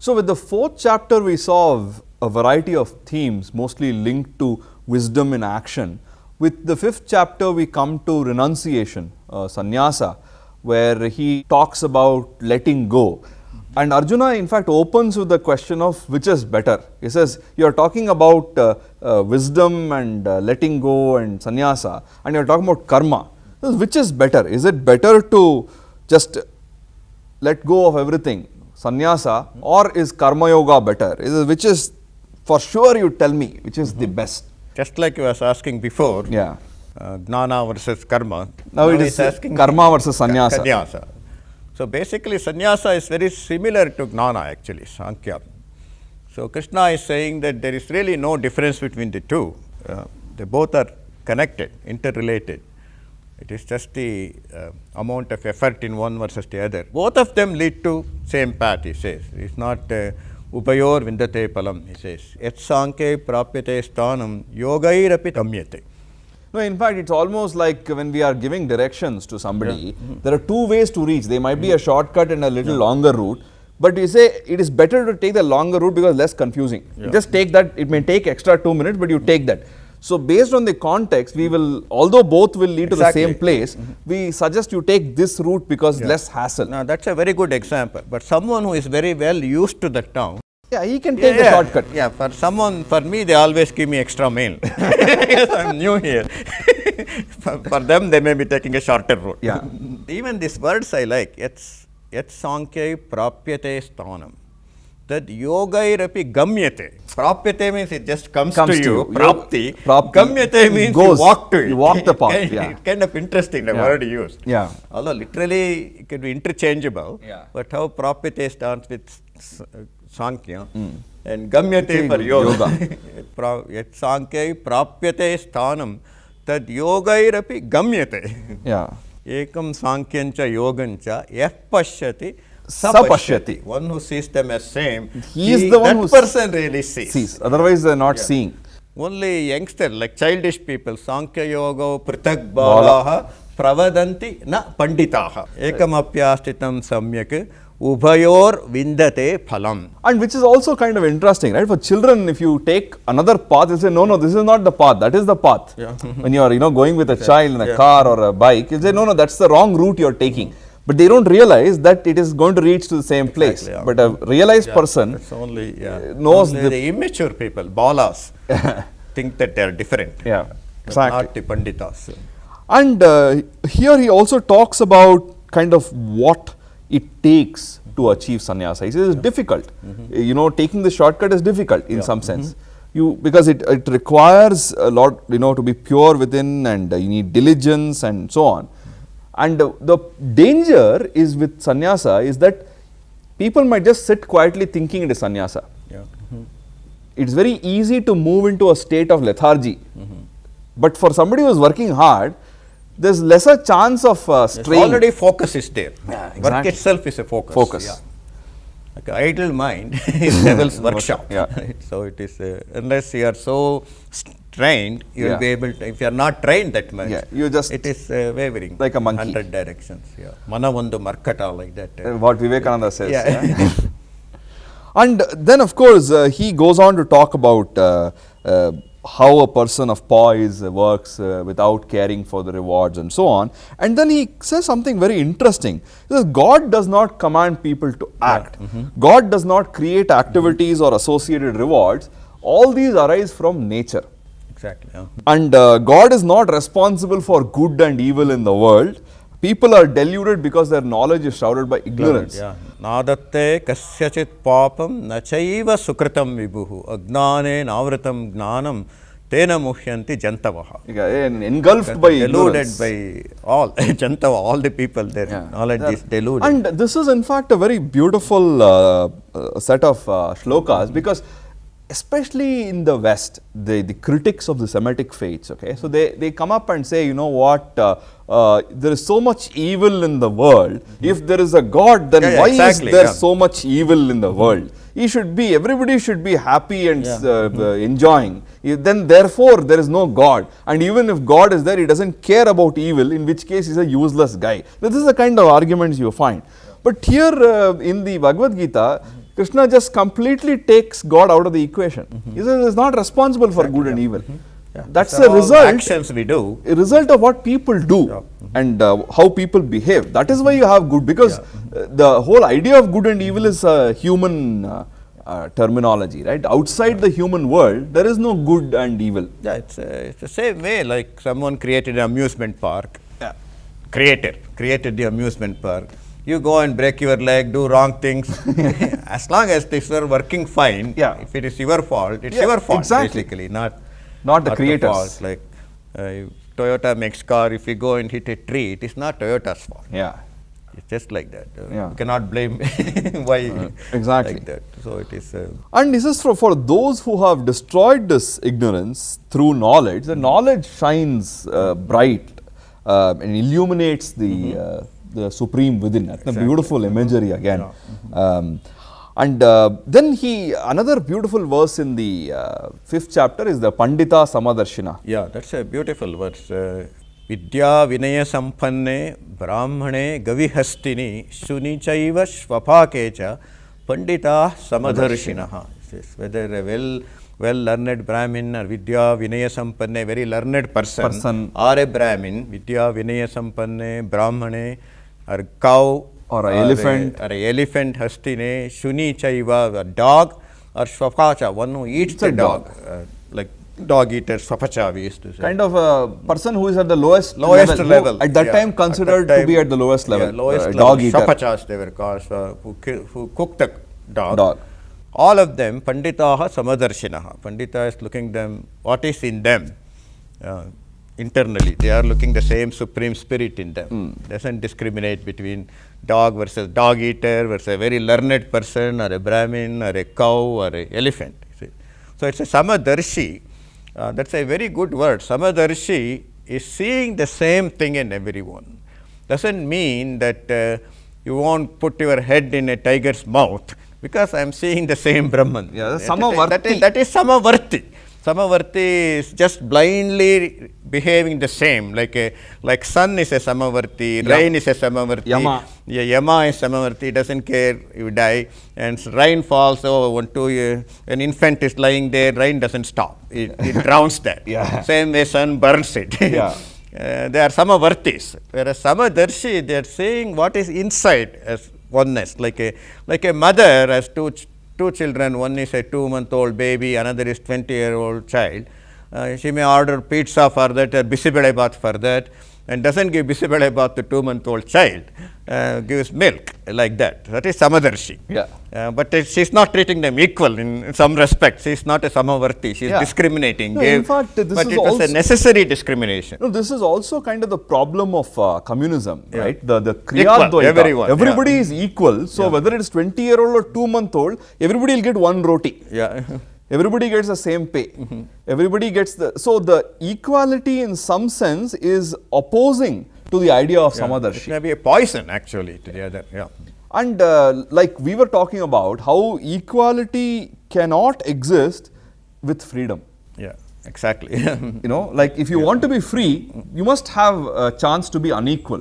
So with the fourth chapter, we saw a variety of themes, mostly linked to wisdom in action. With the fifth chapter, we come to renunciation, sannyasa, where he talks about letting go. And Arjuna, in fact, opens with the question of which is better. He says, you are talking about wisdom and letting go and sannyasa, and you are talking about karma. Which is better? Is it better to just let go of everything, sannyasa, or is karma yoga better? Which is, for sure you tell me, which is the best? Just like you was asking before, Yeah. Gnana versus karma. Now it is asking karma versus sannyasa. Sannyasa. So basically sannyasa is very similar to Gnana actually, Sankhya. So Krishna is saying that there is really no difference between the two. They both are connected, interrelated. It is just the amount of effort in one versus the other. Both of them lead to same path, he says. It's not upayor vindate palam, he says. Et sankhe prapyate sthanam yogairapi gamyate. No, in fact, it's almost like when we are giving directions to somebody, there are two ways to reach. There might be a shortcut and a little longer route, but you say it is better to take the longer route because less confusing. Just take that, it may take extra 2 minutes, but you take that. So based on the context, we will, although both will lead to the same place, we suggest you take this route because less hassle. Now that's a very good example, but someone who is very well used to the town, he can take the shortcut. Yeah, for me, they always give me extra mail. Yes, I'm new here. For them, they may be taking a shorter route. Yeah. Even these words I like, yat sankhya prapyate sthanam. That yogairapi gamyate. Prapyate means it just comes to you. Prapti. Gamyate means goes, you walk to it. You walk the path. It's kind of interesting, the word used. Yeah. Although literally it can be interchangeable, but how prapyate starts with Sankhya and Gamyate for yoga. Yat Sankhya prapyate sthanam tad yogairapi gamyate. Yeah. Ekam Sankhyancha yogancha yah pashyati Sapashyati. One who sees them as same, he is the one who person really sees. Otherwise, they are not seeing. Only youngster, like childish people, Sankhya yoga pritag balaha pravadanti na panditaha. Ekam apyastitam samyak ubhayor vindate phalam. And which is also kind of interesting, right? For children, if you take another path, they'll say, no, this is not the path, that is the path. When you are, going with a child in a car or a bike, you'll say, no, that's the wrong route you are taking. But they don't realize that it is going to reach to the same place. But a realized person knows the immature people, balas, think that they are different. Yeah, exactly. Not the panditas. And here he also talks about kind of what it takes to achieve sannyasa. He says it's difficult. Taking the shortcut is difficult in some sense. Because it requires a lot, to be pure within, and you need diligence and so on. And the danger is with sannyasa is that people might just sit quietly thinking it is sannyasa. It's very easy to move into a state of lethargy. But for somebody who is working hard, there's lesser chance of strain. Already focus is there. Exactly. Work itself is a focus. Like an idle mind is devil's workshop. So it is, unless you are so trained, you will be able to, if you are not trained that much, it is wavering. Like a monkey. 100 directions. Manavandu markata, like that. What Vivekananda says. And then of course, he goes on to talk about how a person of poise works without caring for the rewards and so on. And then he says something very interesting. He says, God does not command people to act. God does not create activities or associated rewards. All these arise from nature. Exactly. And God is not responsible for good and evil in the world. People are deluded because their knowledge is shrouded by ignorance. Nadatte kasyachit papam nachaiva sukritam vibhuhu agnane navratam gnanam tena muhyanti jantavaha. Engulfed by deluded ignorance. by all jantava, all the people, their knowledge is deluded. And this is in fact a very beautiful set of shlokas, because especially in the West, the critics of the Semitic faiths, so they come up and say, you know what, there is so much evil in the world. If there is a God, then why is there so much evil in the world? Everybody should be happy and enjoying. Then therefore there is no God. And even if God is there, he doesn't care about evil, in which case he's a useless guy. This is the kind of arguments you find. But here in the Bhagavad Gita, Krishna just completely takes God out of the equation. He says he's not responsible for good and evil. Yeah. That's So a all result. actions we do. A result of what people do and how people behave. That is why you have good, because the whole idea of good and evil is a human terminology, right? Outside the human world, there is no good and evil. Yeah, it's the same way like someone created an amusement park. Yeah. Created the amusement park. You go and break your leg, do wrong things. As long as things are working fine, if it is your fault, it's your fault basically, not the creators. fault. Like Toyota makes car, if you go and hit a tree, it is not Toyota's fault. Yeah. It's just like that. You cannot blame why exactly like that. So it is. And this is for those who have destroyed this ignorance through knowledge. The knowledge shines bright and illuminates the supreme within. That's a beautiful imagery again. And then another beautiful verse in the 5th chapter is the Pandita Samadarshina. Yeah, that's a beautiful verse. Vidya Vinaya Sampanne Brahmane Gavihastini Shunichaiva Shvapakecha Pandita Samadarshinaha. Whether a well-learned Brahmin or Vidya Vinaya Sampanne, very learned person or a Brahmin, Vidya Vinaya Sampanne, Brahmane, or cow, or an elephant, hastine, shuni chaiva, a dog, or swapacha, one who eats the dog, like dog eater, swapacha we used to say. Kind of a person who is at the lowest level. At that time considered to be at the lowest level. Lowest level. Dog eater. Swapachas they were called, who cooked the dog. All of them, Panditaha Samadarshinaha. Pandita is looking them, what is in them. Internally, they are looking the same supreme spirit in them. Doesn't discriminate between dog versus dog eater versus a very learned person or a Brahmin or a cow or an elephant. So it's a Samadarshi. That's a very good word. Samadarshi is seeing the same thing in everyone. Doesn't mean that you won't put your head in a tiger's mouth because I am seeing the same Brahman. Yeah, Samavarti. That is Samavarti. Samavarti is just blindly behaving the same, like sun is a Samavarti, rain is a Samavarti, Yama is Samavarti, doesn't care you die, and rain falls, an infant is lying there, rain doesn't stop, it drowns that. Same way sun burns it. They are Samavartis, whereas Samadarshi, they are saying what is inside as oneness, like a mother has two children, one is a 2-month-old baby, another is 20-year-old child. She may order pizza for that or bisibelebath for that, and doesn't give bisibelebath to 2-month-old child, gives milk like that. That is Samadarshi. But she is not treating them equal in some respect. She is not a Samavarti. She is discriminating. In fact, but it was a necessary discrimination. No, this is also kind of the problem of communism, right? The Kriya Dvaita. Everybody is equal. So whether it is 20-year-old or 2-month-old, everybody will get one roti. Everybody gets the same pay. Everybody gets so the equality in some sense is opposing to the idea of Samadarshi. It may be a poison actually to the other. And like we were talking about how equality cannot exist with freedom. Exactly. Like if you want to be free, you must have a chance to be unequal.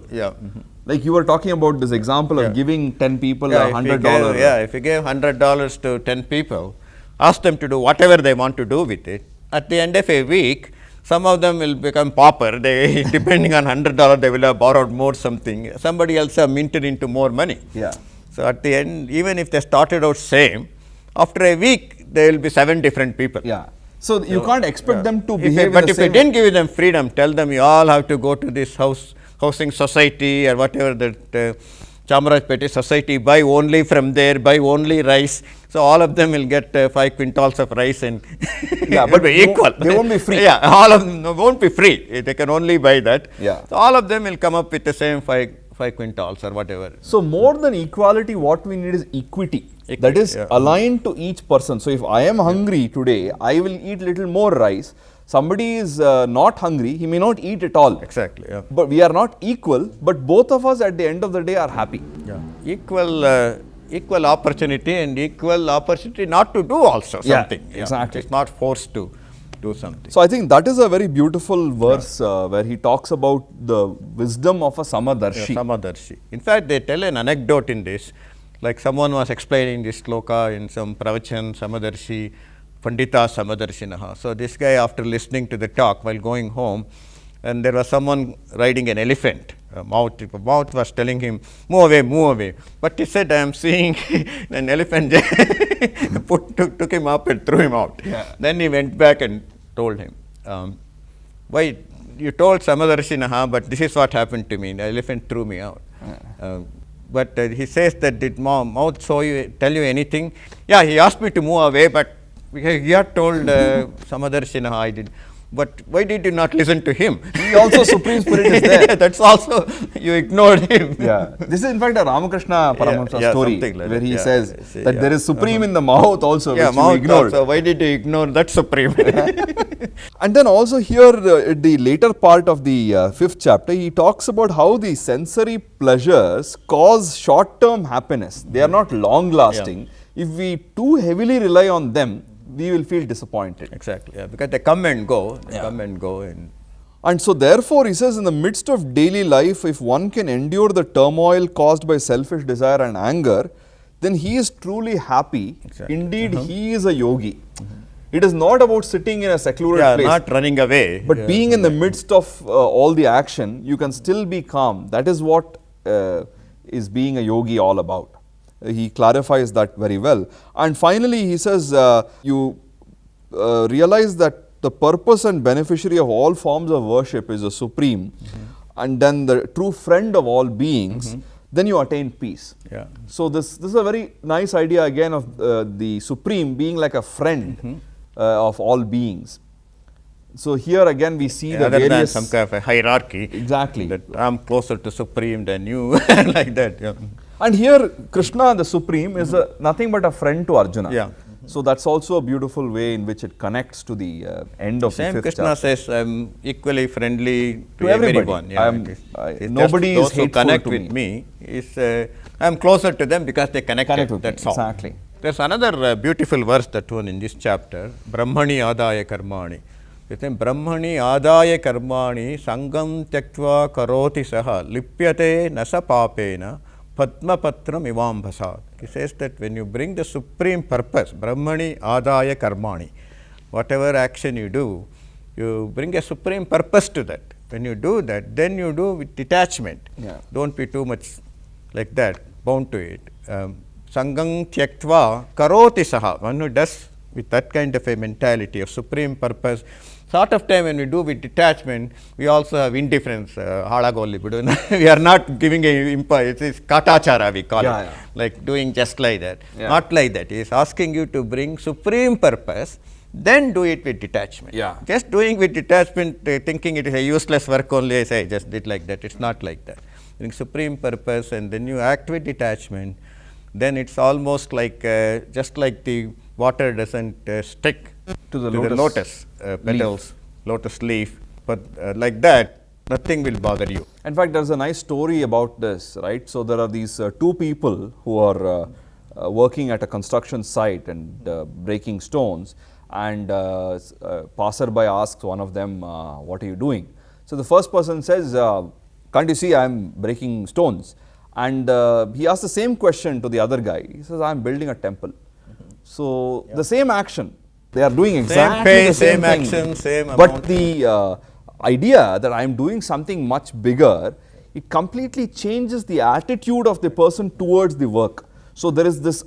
Like you were talking about this example of giving 10 people $100. If you gave $100 to 10 people, ask them to do whatever they want to do with it. At the end of a week, some of them will become pauper. They, depending on $100, they will have borrowed more something. Somebody else have minted into more money. So at the end, even if they started out same, after a week, there will be 7 different people. So you can't expect them to behave But if you didn't give them freedom, tell them you all have to go to this housing society or whatever that Chamarajpeti society, buy only from there, buy only rice. So all of them will get 5 quintals of rice and but be equal. They won't be free. All of them won't be free. They can only buy that. So all of them will come up with the same 5 quintals or whatever. So more than equality, what we need is equity. That is aligned to each person. So if I am hungry today, I will eat little more rice. Somebody is not hungry, he may not eat at all. But we are not equal, but both of us at the end of the day are happy. Equal opportunity and equal opportunity not to do also something. Exactly. It's not forced to do something. So I think that is a very beautiful verse where he talks about the wisdom of a Samadarshi. In fact, they tell an anecdote in this. like someone was explaining this sloka in some pravachan, Samadarshi, Pandita Samadarshinaha. So this guy, after listening to the talk while going home, and there was someone riding an elephant. Mouth was telling him, move away, move away. But he said, I am seeing an elephant. Took him up and threw him out. Yeah. Then he went back and told him, why you told Samadarshinaha, but this is what happened to me. The elephant threw me out. But he says that did mouth tell you anything? Yeah, he asked me to move away, but he had told Samadarshinaha I did. But why did you not listen to him? He also, Supreme Spirit is there. That's also, you ignored him. Yeah. This is in fact a Ramakrishna Paramahamsa story, like where he that. says that there is Supreme in the mouth also, which you ignored. Also. Why did you ignore that Supreme? And then also here, the later part of the 5th chapter, he talks about how the sensory pleasures cause short-term happiness. They are not long-lasting. If we too heavily rely on them, we will feel disappointed. Exactly, because they come and go, And so therefore, he says, in the midst of daily life, if one can endure the turmoil caused by selfish desire and anger, then he is truly happy. Exactly. Indeed, he is a yogi. It is not about sitting in a secluded place. Not running away. But being in the midst of all the action, you can still be calm. That is what is being a yogi all about. He clarifies that very well. And finally, he says, you realize that the purpose and beneficiary of all forms of worship is the Supreme, and then the true friend of all beings, then you attain peace. Yeah. So this is a very nice idea again of the Supreme being like a friend of all beings. So here again we see the various... than some kind of a hierarchy. Exactly. That I am closer to Supreme than you, like that. Yeah. And here Krishna, the Supreme, is nothing but a friend to Arjuna. Yeah. So that's also a beautiful way in which it connects to the end of the 5th Krishna chapter. says, I am equally friendly to everybody. everyone. Yeah, nobody is those who hateful connect to with me. I am closer to them because they connect with that's me. all. Exactly. There's another beautiful verse, that one in this chapter, Brahmani Adaya Karmani. Brahmani Adaya Karmani Sangam Tyaktva Karoti Saha Lipyate Nasa Papena Padma Patram Ivam Bhasad. He says that when you bring the supreme purpose, Brahmani Adaya Karmani, whatever action you do, you bring a supreme purpose to that. When you do that, then you do with detachment. Yeah. Don't be too much like that, bound to it. Sangam Tyaktva Karoti Saha. One who does with that kind of a mentality of supreme purpose. Sort of time when we do with detachment, we also have indifference. We are not giving a impulse. It's katachara, we call it. Like doing just like that. Not like that. He is asking you to bring supreme purpose, then do it with detachment. Just doing with detachment, thinking it is a useless work only, I say, just did like that. It's not like that. Bring supreme purpose and then you act with detachment, then it's almost like, just like the water doesn't stick to the lotus petals, lotus leaf, but like that, nothing will bother you. In fact, there's a nice story about this, right? So there are these two people who are working at a construction site and breaking stones, and passerby asks one of them, what are you doing? So the first person says, can't you see I'm breaking stones? And he asks the same question to the other guy. He says, I'm building a temple. So the same action, they are doing exactly the same thing. Action, same amount. But the idea that I am doing something much bigger, it completely changes the attitude of the person towards the work. So there is this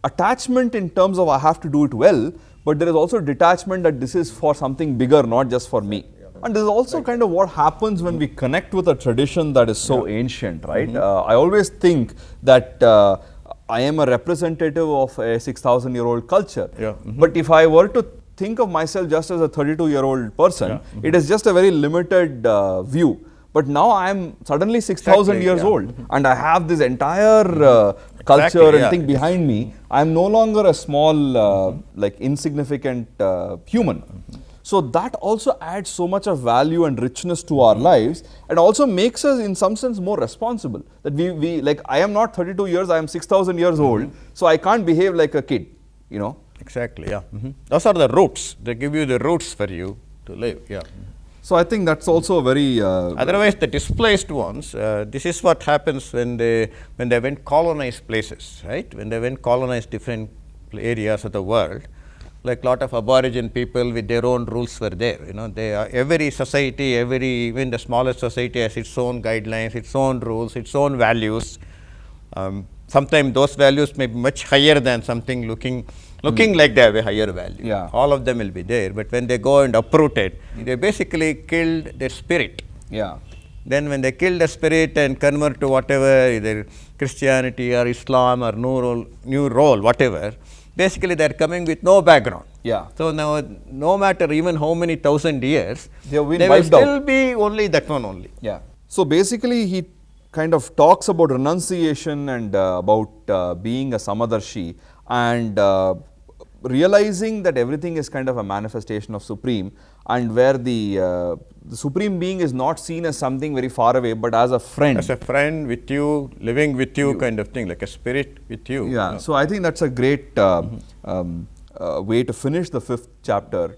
attachment in terms of I have to do it well, but there is also detachment that this is for something bigger, not just for me. And this is also kind of what happens when we connect with a tradition that is so ancient, right? I always think that I am a representative of a 6,000-year-old culture. But if I were to think of myself just as a 32-year-old person, it is just a very limited view. But now I am suddenly 6,000 years old, and I have this entire culture and thing behind me. I am no longer a small, like insignificant human. So that also adds so much of value and richness to our lives, and also makes us in some sense more responsible. That we like, I am not 32 years, I am 6,000 years old, so I can't behave like a kid, you know. Exactly, Those are the roots. They give you the roots for you to live, So I think that's also a very Otherwise, the displaced ones, this is what happens when they went colonize places, right? When they went colonize different areas of the world, like lot of aborigine people with their own rules were there. You know, they are, every society, even the smallest society has its own guidelines, its own rules, its own values. Sometimes those values may be much higher than something looking like they have a higher value. Yeah. All of them will be there, but when they go and uproot it, they basically killed their spirit. yeah. Then when they kill the spirit and convert to whatever, either Christianity or Islam or new role, whatever, basically they are coming with no background. Yeah. So now, no matter even how many thousand years, They have been they will wiped out. still be only that one only. Yeah. So basically, he kind of talks about renunciation and about being a Samadarshi and realizing that everything is kind of a manifestation of Supreme, and where the Supreme Being is not seen as something very far away, but as a friend. As a friend with you, living with you, kind of thing, like a spirit with you. Yeah. So I think that's a great way to finish the 5th chapter,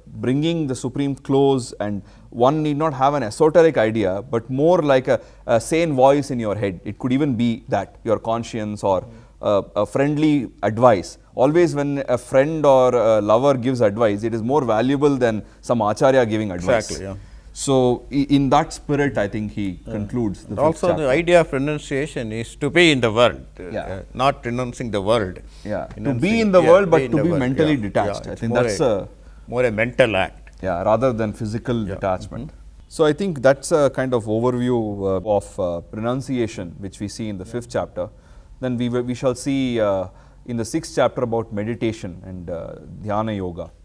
bringing the Supreme close, and one need not have an esoteric idea, but more like a sane voice in your head. It could even be that, your conscience, or a friendly advice. Always when a friend or a lover gives advice, it is more valuable than some acharya giving advice. Exactly, yeah. So in that spirit, I think he concludes the 5th Also, chapter. the idea of renunciation is to be in the world, Yeah. not renouncing the world. Yeah, to be Renouncing- in the world, but be in to the be world, mentally yeah. detached. Yeah, I it's think more that's more a mental act. yeah, rather than physical detachment. So I think that's a kind of overview of renunciation, which we see in the 5th chapter. Then we shall see in the 6th chapter about meditation and dhyana yoga.